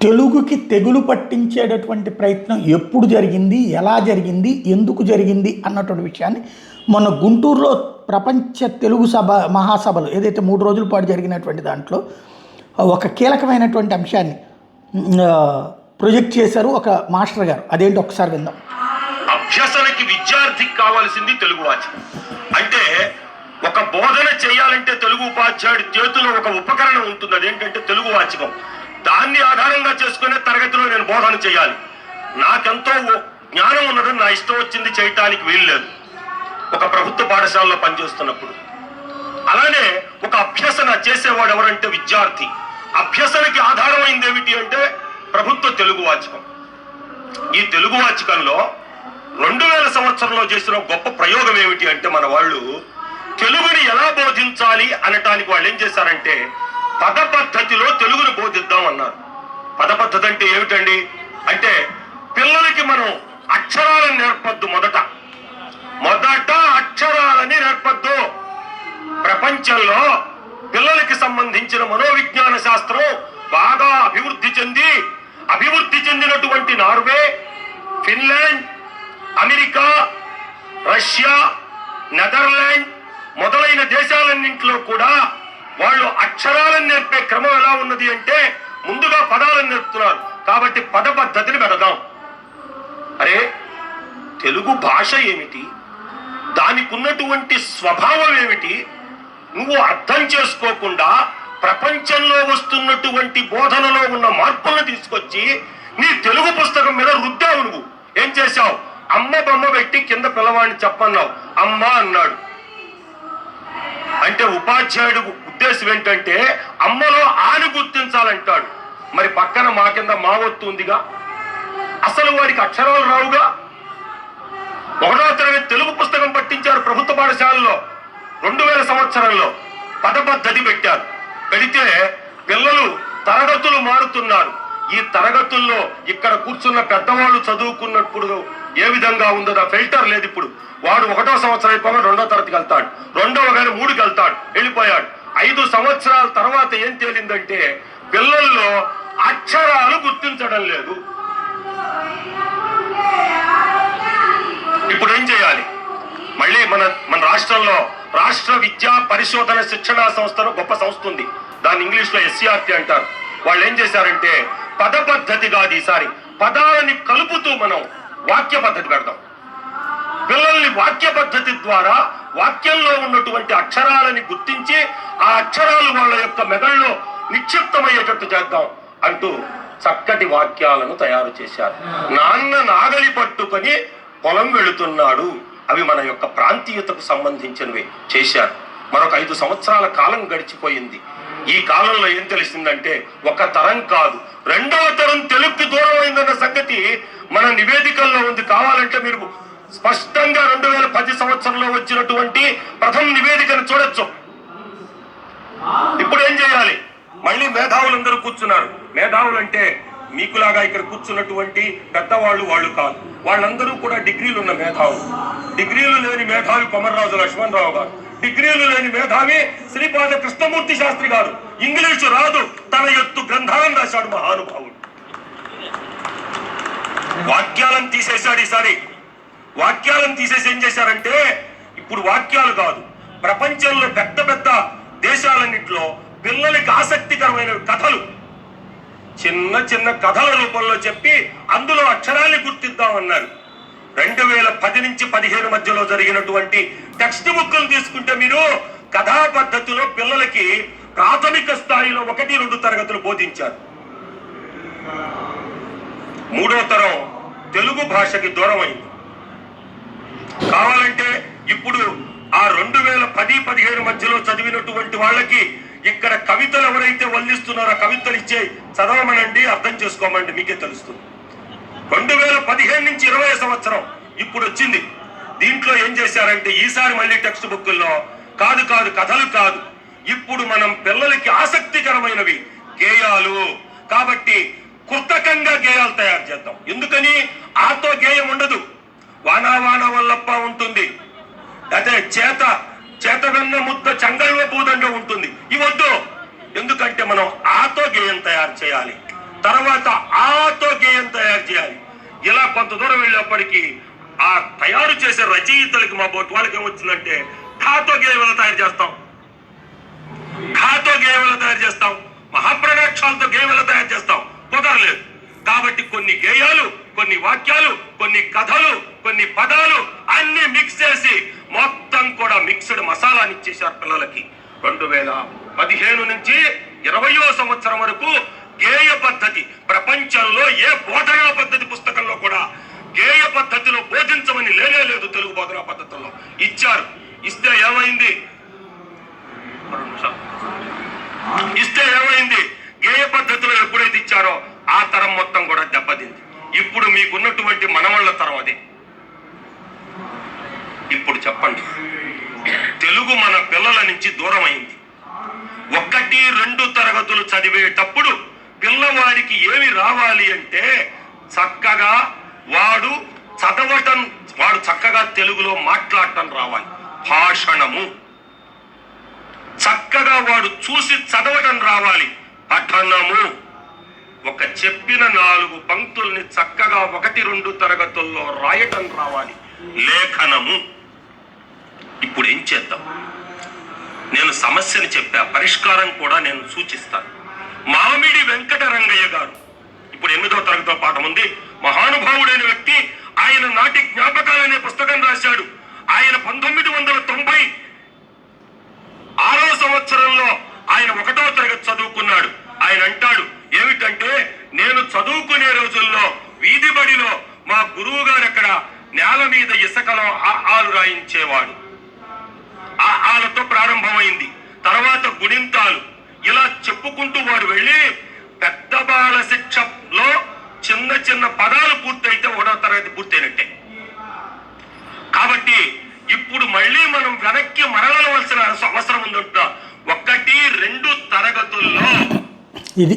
తెలుగుకి తెగులు పట్టించేటటువంటి ప్రయత్నం ఎప్పుడు జరిగింది, ఎలా జరిగింది, ఎందుకు జరిగింది అన్నటువంటి విషయాన్ని మొన్న గుంటూరులో ప్రపంచ తెలుగు సభ మహాసభలు ఏదైతే 3 రోజుల పాటు జరిగినటువంటి దాంట్లో ఒక కీలకమైనటువంటి అంశాన్ని ప్రొజెక్ట్ చేశారు ఒక మాస్టర్ గారు. అదేంటి ఒకసారి విందాం. అభ్యసనకి విద్యార్థికి కావాల్సింది తెలుగు వాచకం. అంటే ఒక బోధన చేయాలంటే తెలుగు ఉపాధ్యాయుడి చేతిలో ఒక ఉపకరణం ఉంటుంది, అదేంటంటే తెలుగు వాచకం. దాన్ని ఆధారంగా చేసుకునే తరగతిలో నేను బోధన చేయాలి. నాకెంతో జ్ఞానం ఉన్నదని నా ఇష్టం వచ్చింది చేయటానికి వీలు లేదు ఒక ప్రభుత్వ పాఠశాలలో పనిచేస్తున్నప్పుడు. అలానే ఒక అభ్యసన చేసేవాడు ఎవరంటే విద్యార్థి. అభ్యసనకి ఆధారమైంది ఏమిటి అంటే ప్రభుత్వ తెలుగు వాచకం. ఈ తెలుగు వాచకంలో 2000 సంవత్సరంలో చేసిన గొప్ప ప్రయోగం ఏమిటి అంటే మన వాళ్ళు తెలుగుని ఎలా బోధించాలి అనటానికి వాళ్ళు ఏం చేశారంటే పద పద్ధతిలో తెలుగుని బోధిద్దాం అన్నారు. పద పద్ధతి అంటే ఏమిటండి అంటే పిల్లలకి మనం అక్షరాలను నేర్పద్దు. మొదట అక్షరాలని నేర్పద్దు. ప్రపంచంలో పిల్లలకి సంబంధించిన మనోవిజ్ఞాన శాస్త్రం బాగా అభివృద్ధి చెందినటువంటి Norway, Finland, America, Russia, Netherland మొదలైన దేశాలన్నింటిలో కూడా వాళ్ళు అక్షరాలను నేర్పే క్రమం ఎలా ఉన్నది అంటే ముందుగా పదాలను నేర్పుతున్నారు. కాబట్టి పద పద్ధతిని పెడదాం. అరే తెలుగు భాష ఏమిటి, దానికి ఉన్నటువంటి స్వభావం ఏమిటి నువ్వు అర్థం చేసుకోకుండా ప్రపంచంలో వస్తున్నటువంటి బోధనలో ఉన్న మార్పులను తీసుకొచ్చి నీ తెలుగు పుస్తకం మీద రుద్దావు. నువ్వు ఏం చేశావు? అమ్మ బొమ్మ పెట్టి కింద పిల్లవాడిని చెప్పన్నావు. అమ్మ అన్నాడు. అంటే ఉపాధ్యాయుడు ఉద్దేశం ఏంటంటే అమ్మలో ఆని గుర్తించాలంటాడు. మరి పక్కన మా కింద మా ఒత్తు ఉందిగా, అసలు వాడికి అక్షరాలు రావుగా. 1వ తరగతి తెలుగు పుస్తకం పట్టించారు ప్రభుత్వ పాఠశాలలో 2000 సంవత్సరంలో. పద పద్ధతి పెట్టారు. పెడితే పిల్లలు తరగతులు మారుతున్నారు. ఈ తరగతుల్లో ఇక్కడ కూర్చున్న పెద్దవాళ్ళు చదువుకున్నప్పుడు ఏ విధంగా ఉందో ఆ ఫిల్టర్ లేదు. ఇప్పుడు వాడు 1వ సంవత్సరం అయిపోగా 2వ తరగతికి వెళ్తాడు, 2వ కానీ 3కి వెళ్తాడు, వెళ్ళిపోయాడు. 5 సంవత్సరాల తర్వాత ఏం తేలిందంటే పిల్లల్లో అక్షరాలు గుర్తించడం లేదు. ఇప్పుడు ఏం చేయాలి? మళ్ళీ మన రాష్ట్రంలో రాష్ట్ర విద్యా పరిశోధన శిక్షణా సంస్థను గొప్ప సంస్థ ఉంది. దాన్ని ఇంగ్లీష్ లో SCRT అంటారు. వాళ్ళు ఏం చేశారంటే పద పద్ధతి కాదు, ఈసారి పదాలని కలుపుతూ మనం వాక్య పద్ధతి పెడదాం. పిల్లల్ని వాక్య పద్ధతి ద్వారా వాక్యంలో ఉన్నటువంటి అక్షరాలని గుర్తించి ఆ అక్షరాలు వాళ్ళ యొక్క మెదడులో నిక్షిప్తమయ్యేటట్టు చేద్దాం అంటూ చక్కటి వాక్యాలను తయారు చేశారు. నాన్న నాగలి పట్టుకొని పొలం వెళుతున్నాడు, అవి మన యొక్క ప్రాంతీయతకు సంబంధించినవి చేశారు. మరొక 5 సంవత్సరాల కాలం గడిచిపోయింది. ఈ కాలంలో ఏం తెలిసిందంటే ఒక తరం కాదు 2వ తరం తెలుగుకి దూరం అయిందన్న సంగతి మన నివేదికల్లో ఉంది. కావాలంటే మీరు స్పష్టంగా 2010 సంవత్సరంలో వచ్చినటువంటి ప్రథమ నివేదికను చూడొచ్చు. ఇప్పుడు ఏం చేయాలి? మళ్ళీ మేధావులందరూ కూర్చున్నారు. మేధావులు అంటే మీకులాగా ఇక్కడ కూర్చున్నటువంటి పెద్దవాళ్ళు వాళ్ళు కాదు. వాళ్ళందరూ కూడా డిగ్రీలు ఉన్న మేధావులు. డిగ్రీలు లేని మేధావి కొమర్రాజు లక్ష్మణరావు గారు, డిగ్రీలు లేని మేధావి శ్రీపాద కృష్ణమూర్తి శాస్త్రి గారు. ఇంగ్లీషు రాదు, తన ఎత్తు గ్రంథాలను రాశాడు మహానుభావుడు. వాక్యాలను తీసేశాడు. ఈసారి వాక్యాలను తీసేసి ఏం చేశారంటే ఇప్పుడు వాక్యాలు కాదు, ప్రపంచంలో పెద్ద పెద్ద దేశాలన్నింటిలో పిల్లలకి ఆసక్తికరమైన కథలు చిన్న చిన్న కథల రూపంలో చెప్పి అందులో అక్షరాన్ని గుర్తిద్దామన్నారు. 2010 నుంచి 15 మధ్యలో జరిగినటువంటి టెక్స్ట్ బుక్లు తీసుకుంటే మీరు కథా పద్ధతిలో పిల్లలకి ప్రాథమిక స్థాయిలో 1-2 తరగతులు బోధించారు. 3వ తరం తెలుగు భాషకి దూరం అయింది. కావాలంటే ఇప్పుడు ఆ 2010-15 మధ్యలో చదివినటువంటి వాళ్ళకి ఇక్కడ కవితలు ఎవరైతే వల్లిస్తున్నారో కవితలు ఇచ్చే చదవమనండి, అర్థం చేసుకోమండి, మీకే తెలుస్తుంది. 2015 నుంచి 20 సంవత్సరం ఇప్పుడు వచ్చింది. దీంట్లో ఏం చేశారంటే ఈసారి మళ్ళీ టెక్స్ట్ బుక్ల్లో కాదు కథలు కాదు, ఇప్పుడు మనం పిల్లలకి ఆసక్తికరమైనవి గేయాలు. కాబట్టి కృతకంగా గేయాలు తయారు చేద్దాం. ఎందుకని ఆతో గేయం ఉండదు, వానా వానా వల్లప్ప ఉంటుంది, అదే చేత వెన్న ముద్ద చంగల్వ పూదంగా ఉంటుంది. ఇవద్దు. ఎందుకంటే మనం ఆతో గేయం తయారు చేయాలి. తర్వాత ఆతో గేయం తయారు చేయాలి. ఇలా కొంత దూరం వెళ్ళేప్పటికీ ఆ తయారు చేసే రచయితలకి మా బోట్ వాళ్ళకి ఏమొచ్చిందంటే ఠాతో గేయం ఎలా తయారు చేస్తాం, ఠాతో గేయం ఎలా తయారు చేస్తాం, మహాప్రణాక్షాలతో గేయం ఎలా తయారు చేస్తాం, కుదరలేదు. కాబట్టి కొన్ని గేయాలు, కొన్ని వాక్యాలు, కొన్ని కథలు, కొన్ని పదాలు అన్ని మిక్స్ చేసి మొత్తం కూడా మిక్స్డ్ మసాలాని ఇచ్చేశారు పిల్లలకి. 2015 నుంచి 20వ సంవత్సరం వరకు గేయ పద్ధతి ప్రపంచంలో ఏ బోధనా పద్ధతి పుస్తకంలో కూడా గేయ పద్ధతిలో బోధించమని లేదు తెలుగు బోధనా పద్ధతుల్లో ఇచ్చారు. ఇస్తే ఏమైంది గేయ పద్ధతిలో ఎప్పుడైతే ఇచ్చారో ఆ తరం మొత్తం కూడా దెబ్బతింది. ఇప్పుడు మీకున్నటువంటి మనవళ్ళ తరం అదే. ఇప్పుడు చెప్పండి, తెలుగు మన పిల్లల నుంచి దూరం అయింది. 1, 2 తరగతులు చదివేటప్పుడు పిల్లవాడికి ఏమి రావాలి అంటే చక్కగా వాడు చక్కగా తెలుగులో మాట్లాడటం రావాలి, భాషణము చక్కగా వాడు చూసి చదవటం రావాలి, పఠనము ఒక చెప్పిన 4 పంక్తుల్ని చక్కగా 1, 2 తరగతుల్లో రాయటం రావాలి, లేఖనము. ఇప్పుడు ఏం చేద్దాం? నేను సమస్యని చెప్పా, పరిష్కారం కూడా నేను సూచిస్తాను. మామిడి వెంకటరంగయ్య గారు ఇప్పుడు 8వ తరగతిలో పాఠం ఉంది. మహానుభావుడైన వ్యక్తి. ఆయన నాటి జ్ఞాపకాలనే పుస్తకం రాశాడు. ఆయన 1996వ సంవత్సరంలో ఆయన 1వ తరగతి చదువుకున్నాడు. ఆయన అంటాడు ఏమిటంటే, నేను చదువుకునే రోజుల్లో వీధి బడిలో మా గురువు గారు అక్కడ నేల మీద ఇసుకలో ఆలు రాయించేవాడు. ఆలతో ప్రారంభమైంది, తర్వాత గుణింతాలు, ఇలా చెప్పుకుంటూ వాడు వెళ్ళి పెద్ద బాల శిక్షలో చిన్న చిన్న పదాలు పూర్తయితే 1వ తరగతి పూర్తయినట్టే. కాబట్టి ఇప్పుడు మళ్ళీ మనం వెనక్కి మరలవలసిన అవసరం ఉందంట. 1, 2 తరగతుల్లో ఇది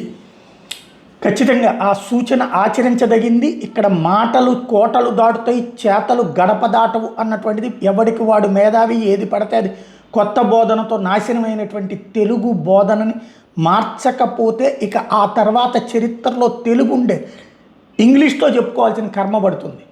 ఖచ్చితంగా ఆ సూచన ఆచరించదగింది. ఇక్కడ మాటలు కోటలు దాటుతాయి, చేతలు గడప దాటవు అన్నటువంటిది ఎవడికి వాడు మేధావి, ఏది పడితే అది కొత్త బోధనతో నాశనమైనటువంటి తెలుగు బోధనని మార్చకపోతే ఇక ఆ తర్వాత చరిత్రలో తెలుగు ఉండే ఇంగ్లీష్తో చెప్పుకోవాల్సిన కర్మ పడుతుంది.